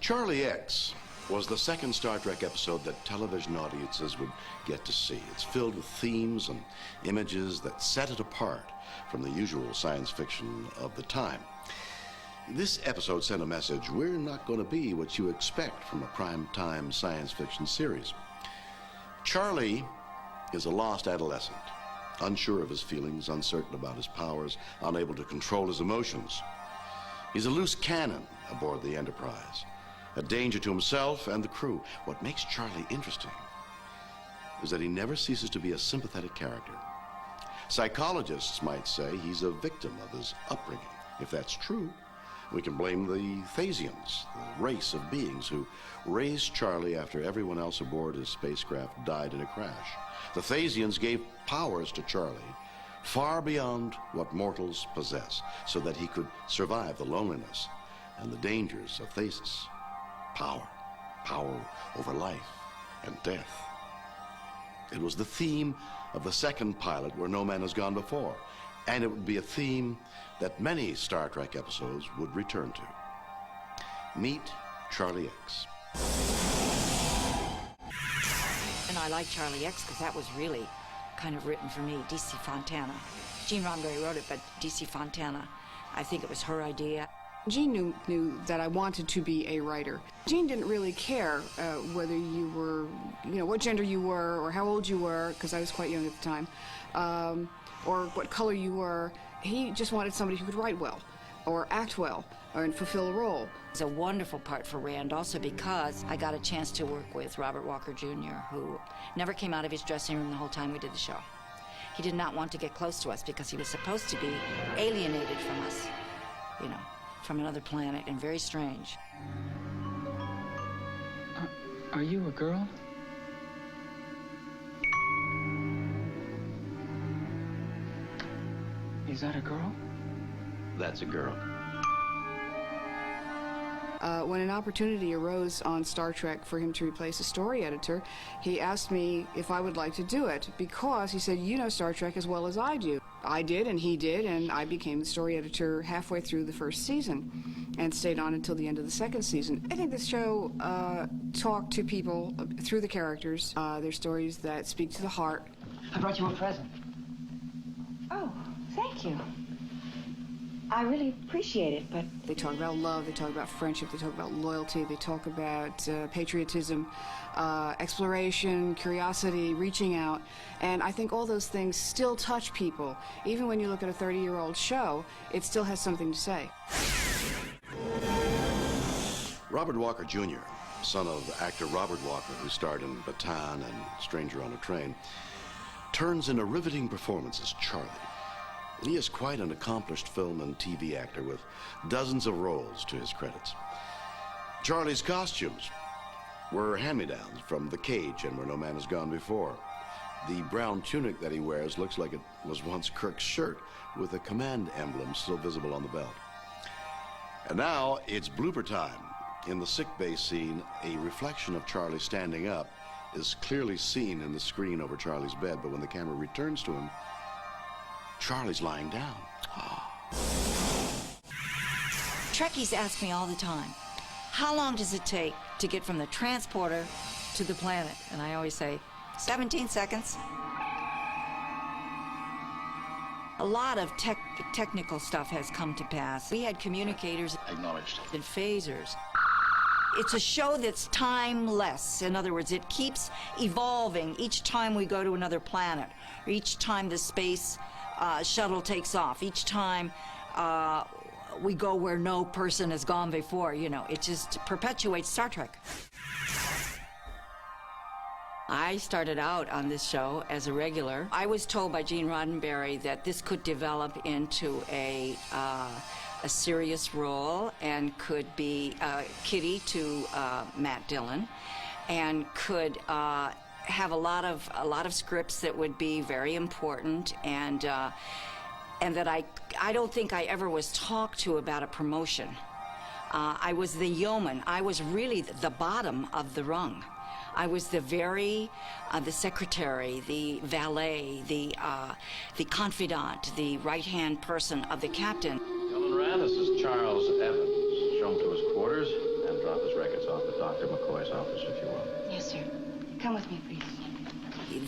Charlie X was the second Star Trek episode that television audiences would get to see. It's filled with themes and images that set it apart from the usual science fiction of the time. This episode sent a message: we're not going to be what you expect from a prime-time science fiction series. Charlie is a lost adolescent, unsure of his feelings, uncertain about his powers, unable to control his emotions. He's a loose cannon aboard the Enterprise, a danger to himself and the crew. What makes Charlie interesting is that he never ceases to be a sympathetic character. Psychologists might say he's a victim of his upbringing. If that's true, we can blame the Thasians, the race of beings who raised Charlie after everyone else aboard his spacecraft died in a crash. The Thasians gave powers to Charlie far beyond what mortals possess, so that he could survive the loneliness and the dangers of Thasus. Power over life and death. It was the theme of the second pilot, Where No Man Has Gone Before, and it would be a theme that many Star Trek episodes would return to. Meet Charlie X. And I like Charlie X because that was really kind of written for me. D.C. Fontana. Gene Roddenberry wrote it, but D.C. Fontana, I think it was her idea. Gene knew that I wanted to be a writer. Gene didn't really care whether you were, what gender you were or how old you were, because I was quite young at the time, or what color you were. He just wanted somebody who could write well or act well and fulfill a role. It's a wonderful part for Rand, also because I got a chance to work with Robert Walker Jr., who never came out of his dressing room the whole time we did the show. He did not want to get close to us because he was supposed to be alienated from us, from another planet, and very strange. Are you a girl? Is that a girl? That's a girl. When an opportunity arose on Star Trek for him to replace a story editor, he asked me if I would like to do it, because he said, you know Star Trek as well as I do. I did, and he did, and I became the story editor halfway through the first season and stayed on until the end of the second season. I think this show talked to people through the characters, their stories that speak to the heart. I brought you a present. Oh, thank you. I really appreciate it, but... They talk about love, they talk about friendship, they talk about loyalty, they talk about patriotism, exploration, curiosity, reaching out. And I think all those things still touch people. Even when you look at a 30-year-old show, it still has something to say. Robert Walker Jr., son of actor Robert Walker, who starred in Bataan and Stranger on a Train, turns in a riveting performance as Charlie. He is quite an accomplished film and TV actor with dozens of roles to his credits. Charlie's costumes were hand-me-downs from The Cage and Where No Man Has Gone Before. The brown tunic that he wears looks like it was once Kirk's shirt, with a command emblem still visible on the belt. And now it's blooper time. In the sickbay scene, a reflection of Charlie standing up is clearly seen in the screen over Charlie's bed, but when the camera returns to him, Charlie's lying down. Trekkies ask me all the time, how long does it take to get from the transporter to the planet? And I always say, 17 seconds. A lot of technical stuff has come to pass. We had communicators Acknowledged. and phasers. It's a show that's timeless. In other words, it keeps evolving each time we go to another planet, or each time the space shuttle takes off, each time we go where no person has gone before. It just perpetuates Star Trek. I started out on this show as a regular. I was told by Gene Roddenberry that this could develop into a serious role and could be Kitty to Matt Dillon, and could have a lot of scripts that would be very important, and that I don't think I ever was talked to about a promotion. I was the yeoman. I was really the bottom of the rung. I was the secretary, the valet, the confidant, the right-hand person of the captain. Gentlemen, Rand, this is Charles Evans. Show him to his quarters and drop his records out with Dr. McCoy's office, if you will. Yes, sir. Come with me, please.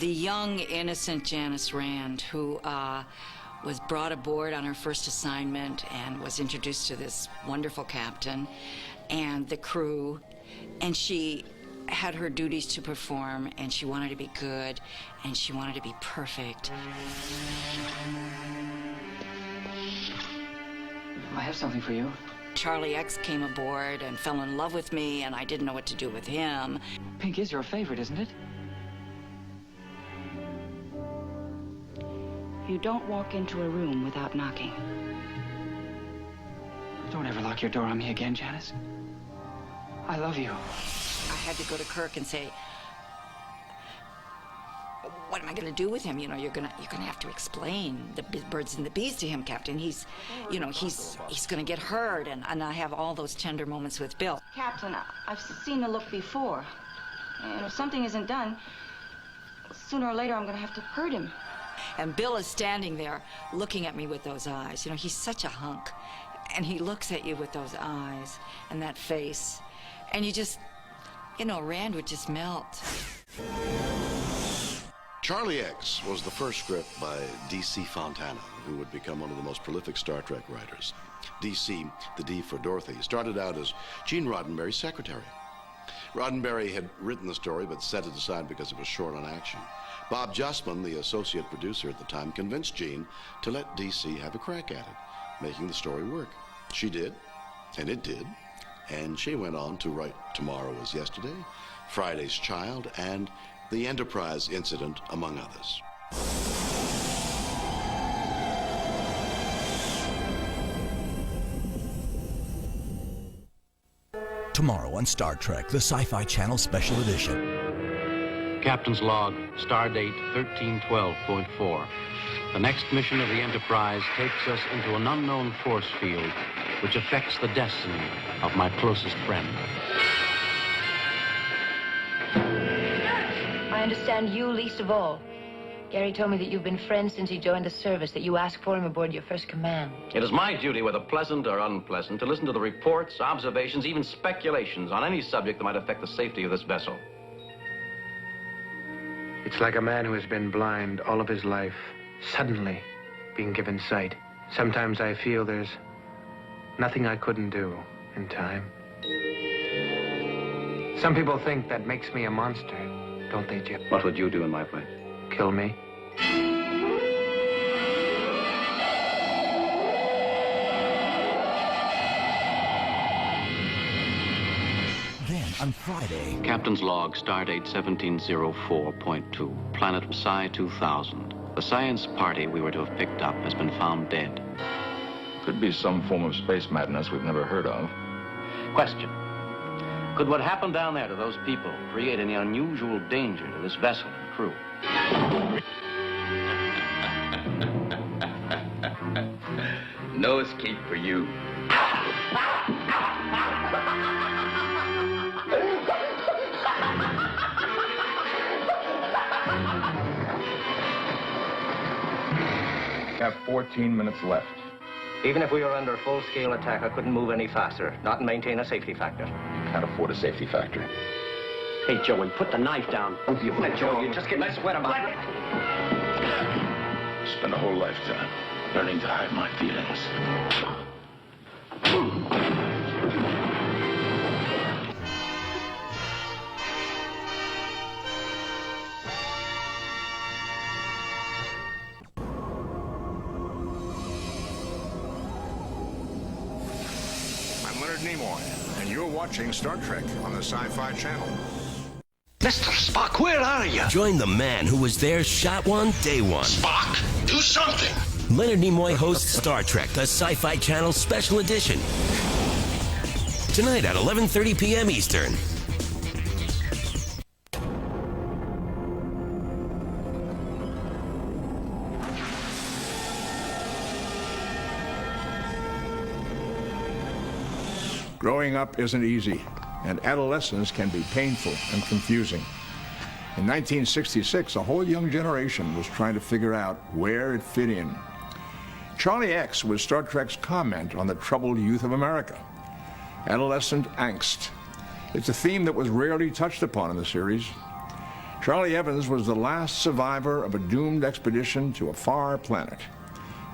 The young, innocent Janice Rand, who was brought aboard on her first assignment and was introduced to this wonderful captain and the crew, and she had her duties to perform, and she wanted to be good, and she wanted to be perfect. I have something for you. Charlie X came aboard and fell in love with me, and I didn't know what to do with him. Pink is your favorite, isn't it? You don't walk into a room without knocking. Don't ever lock your door on me again, Janice. I love you. I had to go to Kirk and say, what am I going to do with him? You know, you're gonna have to explain the birds and the bees to him, Captain. He's going to get hurt, and I have all those tender moments with Bill. Captain, I've seen the look before. And if something isn't done, sooner or later I'm going to have to hurt him. And Bill is standing there looking at me with those eyes. You know, he's such a hunk. And he looks at you with those eyes and that face. And you just, Rand would just melt. Charlie X was the first script by D.C. Fontana, who would become one of the most prolific Star Trek writers. D.C., the D for Dorothy, started out as Gene Roddenberry's secretary. Roddenberry had written the story but set it aside because it was short on action. Bob Justman, the associate producer at the time, convinced Gene to let D.C. have a crack at it, making the story work. She did, and it did, and she went on to write Tomorrow Is Yesterday, Friday's Child, and The Enterprise Incident, among others. Tomorrow on Star Trek, the Sci-Fi Channel Special Edition. Captain's log, stardate 1312.4. The next mission of the Enterprise takes us into an unknown force field which affects the destiny of my closest friend. I understand you least of all. Gary told me that you've been friends since he joined the service, that you asked for him aboard your first command. It is my duty, whether pleasant or unpleasant, to listen to the reports, observations, even speculations on any subject that might affect the safety of this vessel. It's like a man who has been blind all of his life, suddenly being given sight. Sometimes I feel there's nothing I couldn't do in time. Some people think that makes me a monster, don't they, Jim? What would you do in my place? Kill me. Then, on Friday... Captain's log, stardate 1704.2, planet Psi 2000. The science party we were to have picked up has been found dead. Could be some form of space madness we've never heard of. Question. Could what happened down there to those people create any unusual danger to this vessel and crew? No escape for you. Have 14 minutes left. Even if we were under full-scale attack, I couldn't move any faster, not maintain a safety factor. You can't afford a safety factor. Hey, Joey, put the knife down. You let Joey, you just get less wet about it. Spend a whole lifetime learning to hide my feelings. I'm Leonard Nimoy, and you're watching Star Trek on the Sci-Fi Channel. Mr. Spock, where are you? Join the man who was there shot one, day one. Spock, do something! Leonard Nimoy hosts Star Trek, the Sci-Fi Channel Special Edition. Tonight at 11:30 p.m. Eastern. Growing up isn't easy, and adolescence can be painful and confusing. In 1966, a whole young generation was trying to figure out where it fit in. Charlie X was Star Trek's comment on the troubled youth of America. Adolescent angst. It's a theme that was rarely touched upon in the series. Charlie Evans was the last survivor of a doomed expedition to a far planet.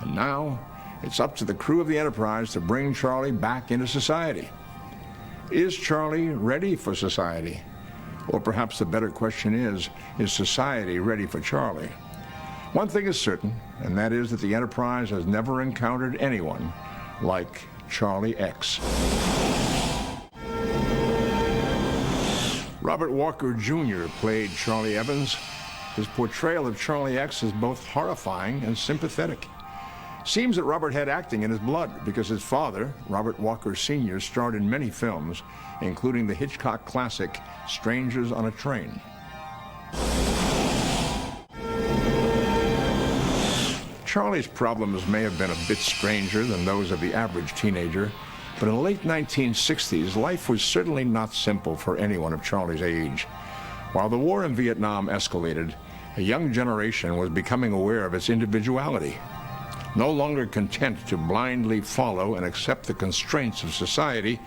And now, it's up to the crew of the Enterprise to bring Charlie back into society. Is Charlie ready for society? Or perhaps the better question is society ready for Charlie? One thing is certain, and that is that the Enterprise has never encountered anyone like Charlie X. Robert Walker Jr. played Charlie Evans. His portrayal of Charlie X is both horrifying and sympathetic. Seems that Robert had acting in his blood because his father, Robert Walker Sr., starred in many films, including the Hitchcock classic Strangers on a Train. Charlie's problems may have been a bit stranger than those of the average teenager, but in the late 1960s, life was certainly not simple for anyone of Charlie's age. While the war in Vietnam escalated, a young generation was becoming aware of its individuality. No longer content to blindly follow and accept the constraints of society,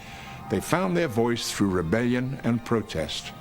they found their voice through rebellion and protest.